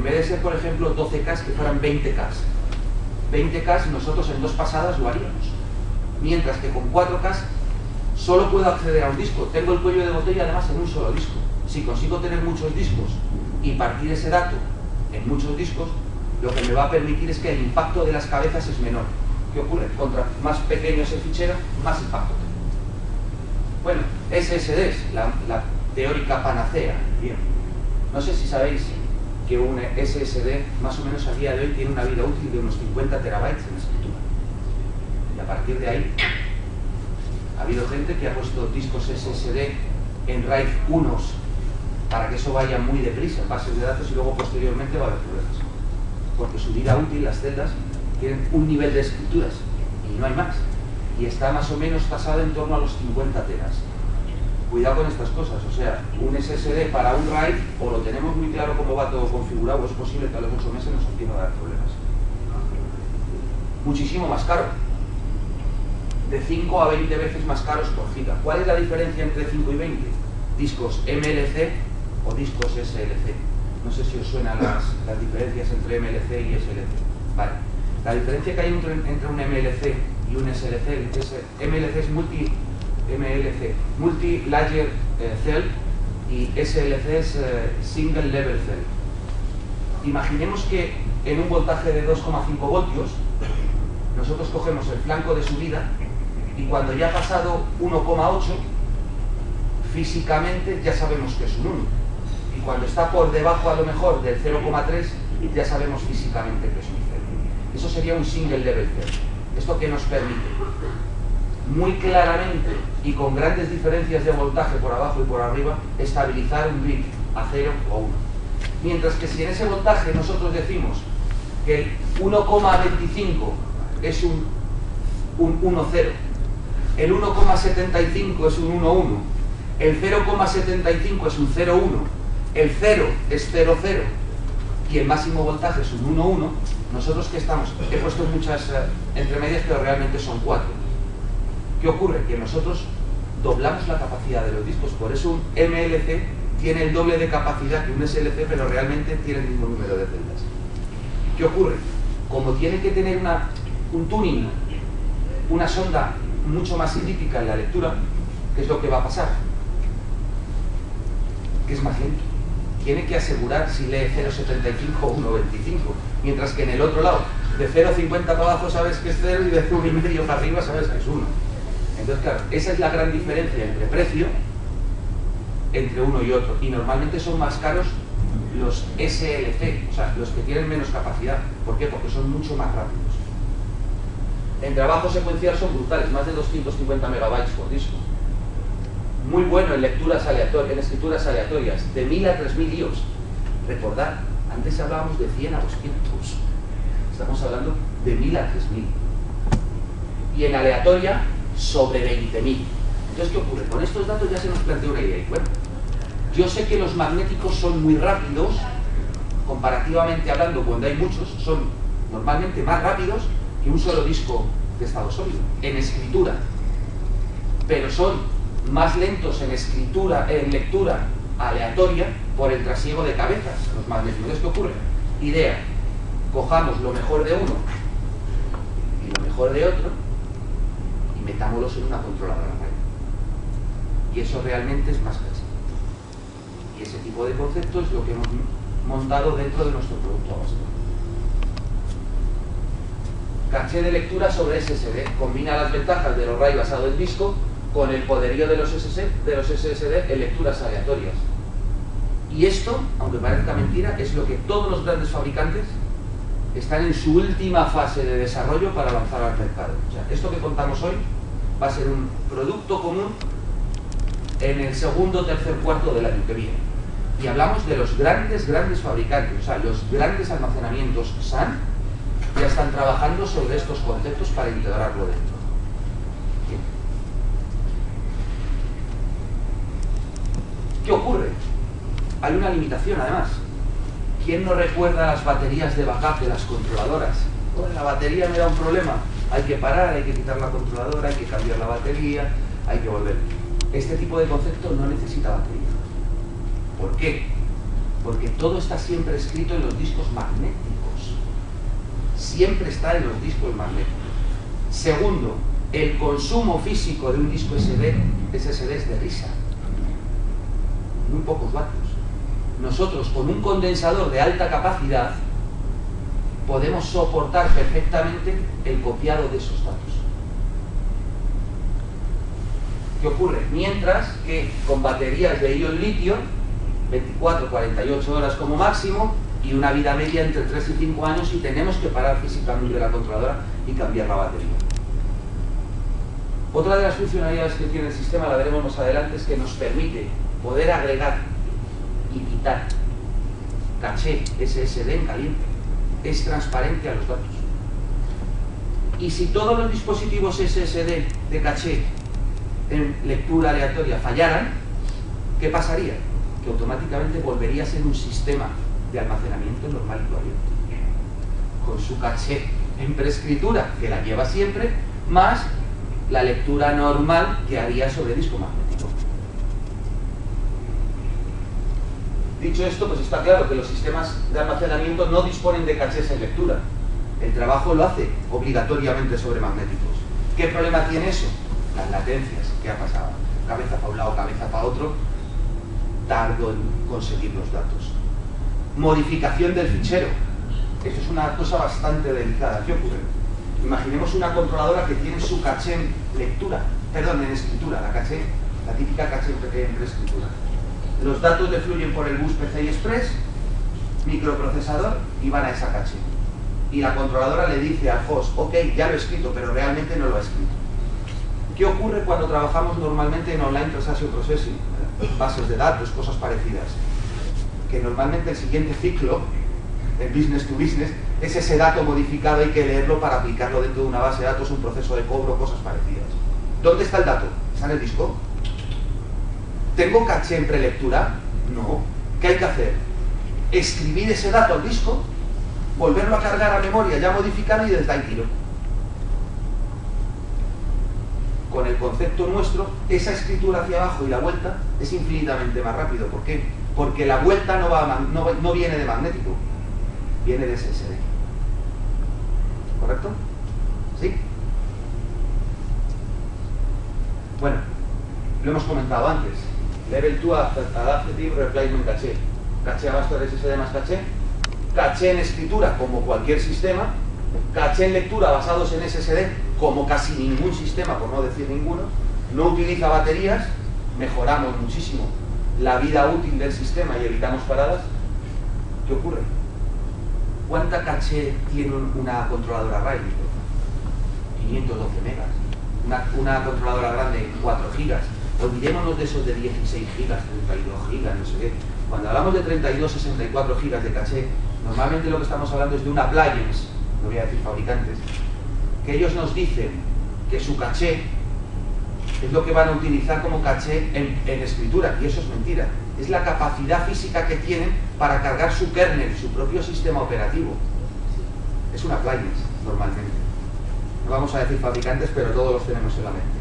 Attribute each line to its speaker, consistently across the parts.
Speaker 1: vez de ser, por ejemplo, 12K, que fueran 20K. 20K nosotros en 2 pasadas lo haríamos. Mientras que con 4K solo puedo acceder a un disco. Tengo el cuello de botella además en un solo disco. Si consigo tener muchos discos y partir ese dato en muchos discos, lo que me va a permitir es que el impacto de las cabezas es menor. ¿Qué ocurre? Contra más pequeño es el fichero, más impacto tengo. Bueno, SSDs, la teórica panacea. Bien. No sé si sabéis que un SSD más o menos a día de hoy tiene una vida útil de unos 50 terabytes en escritura. Y a partir de ahí ha habido gente que ha puesto discos SSD en RAID 1 para que eso vaya muy deprisa en bases de datos y luego posteriormente va a haber problemas. Porque su vida útil, las celdas, tienen un nivel de escrituras y no hay más. Y está más o menos tasado en torno a los 50 teras. Cuidado con estas cosas, o sea, un SSD para un RAID, o lo tenemos muy claro cómo va todo configurado, o es posible que a los 8 meses nos empiece a dar problemas. Muchísimo más caro. De 5 a 20 veces más caros por giga. ¿Cuál es la diferencia entre 5 y 20? Discos MLC o discos SLC. No sé si os suenan las diferencias entre MLC y SLC. Vale. La diferencia que hay entre un MLC y un SLC, MLC es multi-layer cell y SLC es single level cell. Imaginemos que en un voltaje de 2,5 voltios nosotros cogemos el flanco de subida y cuando ya ha pasado 1,8 físicamente ya sabemos que es un 1, y cuando está por debajo a lo mejor del 0,3 ya sabemos físicamente que es un 0. Eso sería un single level cell. ¿Esto qué nos permite? Muy claramente y con grandes diferencias de voltaje por abajo y por arriba, estabilizar un bit a 0 o 1. Mientras que si en ese voltaje nosotros decimos que el 1,25 es un 1,0, el 1,75 es un 1,1, el 0,75 es un 0,1, el 0 es 0,0 y el máximo voltaje es un 1,1, nosotros que estamos, he puesto muchas entremedias, pero realmente son 4. ¿Qué ocurre? Que nosotros doblamos la capacidad de los discos, por eso un MLC tiene el doble de capacidad que un SLC, pero realmente tiene el mismo número de celdas. ¿Qué ocurre? Como tiene que tener un tuning, una sonda mucho más crítica en la lectura, ¿qué es lo que va a pasar? Que es más lento. Tiene que asegurar si lee 0,75 o 1,25, mientras que en el otro lado, de 0,50 para abajo sabes que es 0 y de 1,5 para arriba sabes que es 1. Entonces, claro, esa es la gran diferencia entre precio entre uno y otro. Y normalmente son más caros los SLC, o sea, los que tienen menos capacidad. ¿Por qué? Porque son mucho más rápidos. En trabajo secuencial son brutales, más de 250 megabytes por disco. Muy bueno en lecturas aleatorias, en escrituras aleatorias, de 1000 a 3000 IOS. Recordad, antes hablábamos de 100 a 200. Estamos hablando de 1000 a 3000. Y en aleatoria, sobre 20.000. Entonces, ¿qué ocurre? Con estos datos ya se nos plantea una idea. Y bueno, yo sé que los magnéticos son muy rápidos, comparativamente hablando, cuando hay muchos, son normalmente más rápidos que un solo disco de estado sólido, en escritura. Pero son más lentos en escritura, en lectura aleatoria, por el trasiego de cabezas, los magnéticos. Entonces, ¿qué ocurre? Idea, cojamos lo mejor de uno y lo mejor de otro, metámoslos en una controladora RAID. Y eso realmente es más caché. Y ese tipo de concepto es lo que hemos montado dentro de nuestro producto básico. Caché de lectura sobre SSD. Combina las ventajas de los RAID basado en disco con el poderío de los SSD en lecturas aleatorias. Y esto, aunque parezca mentira, es lo que todos los grandes fabricantes están en su última fase de desarrollo para lanzar al mercado. O sea, esto que contamos hoy va a ser un producto común en el segundo, tercer, cuarto del año que viene. Y hablamos de los grandes fabricantes, o sea, los grandes almacenamientos SAN ya están trabajando sobre estos conceptos para integrarlo dentro. Bien. ¿Qué ocurre? Hay una limitación además. ¿Quién no recuerda las baterías de backup de las controladoras? Bueno, la batería me da un problema. Hay que parar, hay que quitar la controladora, hay que cambiar la batería, hay que volver. Este tipo de concepto no necesita batería. ¿Por qué? porque todo está siempre escrito en los discos magnéticos. Siempre está en los discos magnéticos. Segundo, el consumo físico de un disco SSD es de risa. Muy pocos vatios. Nosotros, con un condensador de alta capacidad, podemos soportar perfectamente el copiado de esos datos. ¿Qué ocurre? Mientras que con baterías de ion litio, 24-48 horas como máximo, y una vida media entre 3 y 5 años, y tenemos que parar físicamente la controladora y cambiar la batería. Otra de las funcionalidades que tiene el sistema, la veremos más adelante, es que nos permite poder agregar y quitar caché SSD en caliente. Es transparente a los datos. Y si todos los dispositivos SSD de caché en lectura aleatoria fallaran, ¿qué pasaría? Que automáticamente volvería a ser un sistema de almacenamiento normal y corriente, con su caché en preescritura, que la lleva siempre, más la lectura normal que haría sobre disco magnético. Dicho esto, pues está claro que los sistemas de almacenamiento no disponen de cachés en lectura. El trabajo lo hace obligatoriamente sobre magnéticos. ¿Qué problema tiene eso? Las latencias. ¿Qué ha pasado? Cabeza para un lado, cabeza para otro. Tardo en conseguir los datos. Modificación del fichero. Eso es una cosa bastante delicada. ¿Qué ocurre? Imaginemos una controladora que tiene su caché en lectura, perdón, en escritura, la típica caché en preescritura. Los datos defluyen por el bus PCI Express, microprocesador, y van a esa caché. Y la controladora le dice al host, ok, ya lo he escrito, pero realmente no lo ha escrito. ¿Qué ocurre cuando trabajamos normalmente en Online Transaction Processing? Bases de datos, cosas parecidas. Que normalmente el siguiente ciclo, el business to business, es ese dato modificado, hay que leerlo para aplicarlo dentro de una base de datos, un proceso de cobro, cosas parecidas. ¿Dónde está el dato? ¿Está en el disco? ¿Tengo caché en prelectura? No. ¿Qué hay que hacer? Escribir ese dato al disco, volverlo a cargar a memoria ya modificado y desde ahí tiro. Con el concepto nuestro, esa escritura hacia abajo y la vuelta es infinitamente más rápido. ¿Por qué? Porque la vuelta no viene de magnético, viene de SSD. ¿Correcto? ¿Sí? Bueno, lo hemos comentado antes. Level 2 Adaptive Replacement Caché. Caché abasto de SSD más caché. Caché en escritura, como cualquier sistema. Caché en lectura basados en SSD, como casi ningún sistema, por no decir ninguno. No utiliza baterías, mejoramos muchísimo la vida útil del sistema y evitamos paradas. ¿Qué ocurre? ¿Cuánta caché tiene una controladora RAID? 512 megas. Una controladora grande, 4 gigas. Olvidémonos de esos de 16 gigas, 32 gigas, no sé qué. Cuando hablamos de 32, 64 gigas de caché, normalmente lo que estamos hablando es de un appliance, no voy a decir fabricantes, que ellos nos dicen que su caché es lo que van a utilizar como caché en escritura, y eso es mentira. Es la capacidad física que tienen para cargar su kernel, su propio sistema operativo. Es un appliance, normalmente. No vamos a decir fabricantes, pero todos los tenemos en la mente.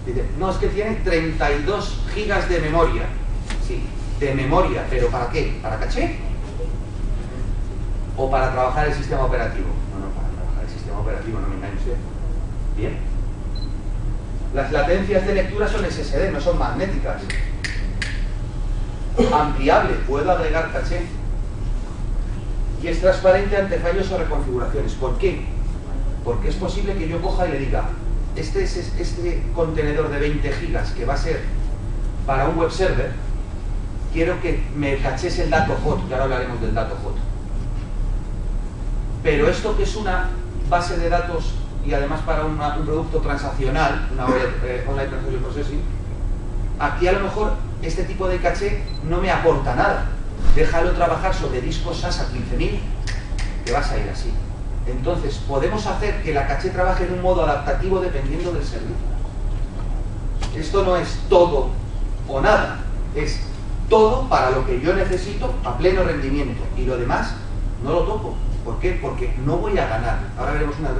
Speaker 1: Dice, no, es que tiene 32 gigas de memoria. Sí, de memoria, pero ¿para qué? ¿Para caché? ¿O para trabajar el sistema operativo? No, para trabajar el sistema operativo, no me engañe usted. Bien. Las latencias de lectura son SSD, no son magnéticas. Ampliable, puedo agregar caché. Y es transparente ante fallos o reconfiguraciones. ¿Por qué? Porque es posible que yo coja y le diga, este contenedor de 20 gigas que va a ser para un web server, quiero que me caches el dato hot, que ahora hablaremos del dato hot. Pero esto que es una base de datos y además para un producto transaccional, una Online Transaction Processing, aquí a lo mejor este tipo de caché no me aporta nada. Déjalo trabajar sobre discos SAS a 15.000, que vas a ir así. Entonces, podemos hacer que la caché trabaje en un modo adaptativo dependiendo del servicio. Esto no es todo o nada, es todo para lo que yo necesito a pleno rendimiento. Y lo demás no lo toco. ¿Por qué? Porque no voy a ganar. Ahora veremos una